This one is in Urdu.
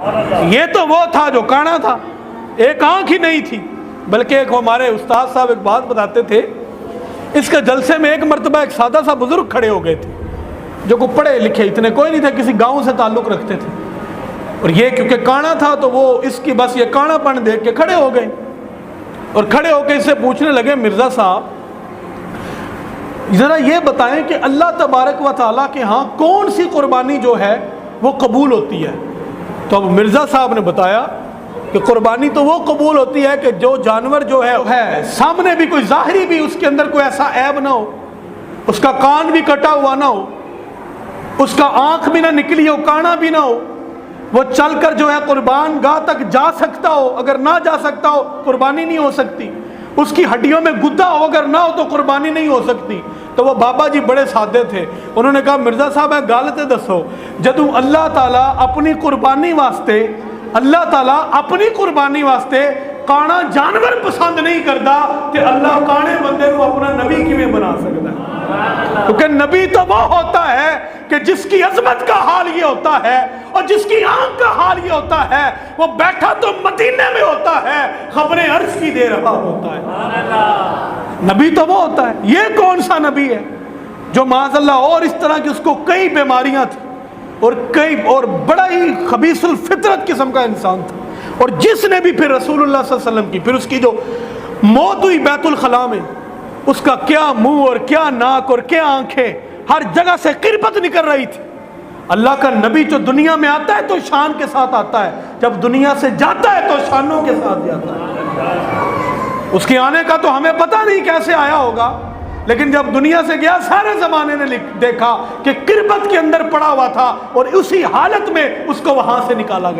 یہ تو وہ تھا جو کانا تھا، ایک آنکھ ہی نہیں تھی، بلکہ ایک ہمارے استاد صاحب ایک بات بتاتے تھے، اس کے جلسے میں ایک مرتبہ ایک سادہ سا بزرگ کھڑے ہو گئے تھے، جو کو پڑھے لکھے اتنے کوئی نہیں تھے، کسی گاؤں سے تعلق رکھتے تھے، اور یہ کیونکہ کانا تھا تو وہ اس کی بس یہ کانا پن دیکھ کے کھڑے ہو گئے، اور کھڑے ہو کے اس سے پوچھنے لگے، مرزا صاحب ذرا یہ بتائیں کہ اللہ تبارک و تعالیٰ کے ہاں کون سی قربانی جو ہے وہ قبول ہوتی ہے؟ تو اب مرزا صاحب نے بتایا کہ قربانی تو وہ قبول ہوتی ہے کہ جو جانور جو ہے سامنے بھی کوئی ظاہری بھی اس کے اندر کوئی ایسا عیب نہ ہو، اس کا کان بھی کٹا ہوا نہ ہو، اس کا آنکھ بھی نہ نکلی ہو، کانا بھی نہ ہو، وہ چل کر جو ہے قربان گاہ تک جا سکتا ہو، اگر نہ جا سکتا ہو قربانی نہیں ہو سکتی، اس کی ہڈیوں میں گدا ہو اگر نہ ہو تو قربانی نہیں ہو سکتی۔ تو وہ بابا جی بڑے سادے تھے، انہوں نے کہا مرزا صاحب ہے گل تے دسو، جدوں اللہ تعالیٰ اپنی قربانی واسطے کانا جانور پسند نہیں کرتا کہ اللہ کانے بندے کو اپنا نبی کیویں بنا سکتا ہے؟ کیونکہ نبی تو وہ ہوتا ہے کہ جس کی عظمت کا حال یہ ہوتا ہے اور جس کی آنکھ کا حال یہ ہوتا ہے، وہ بیٹھا تو مدینے میں ہوتا ہے، خبریں عرض کی دے رہا ہوتا ہے۔ نبی تو وہ ہوتا ہے۔ یہ کون سا نبی ہے جو معاذ اللہ اور اس طرح کی اس کو کئی بیماریاں تھیں اور بڑا ہی خبیث الفطرت قسم کا انسان تھا، اور جس نے بھی پھر رسول اللہ صلی اللہ علیہ وسلم کی پھر اس کی جو موت ہوئی بیت الخلاء میں، اس کا کیا منہ اور کیا ناک اور کیا آنکھیں، ہر جگہ سے قربت نکل رہی تھی۔ اللہ کا نبی جو دنیا میں آتا ہے تو شان کے ساتھ آتا ہے، جب دنیا سے جاتا ہے تو شانوں کے ساتھ جاتا ہے۔ اس کے آنے کا تو ہمیں پتہ نہیں کیسے آیا ہوگا، لیکن جب دنیا سے گیا سارے زمانے نے دیکھا کہ قربت کے اندر پڑا ہوا تھا، اور اسی حالت میں اس کو وہاں سے نکالا گیا۔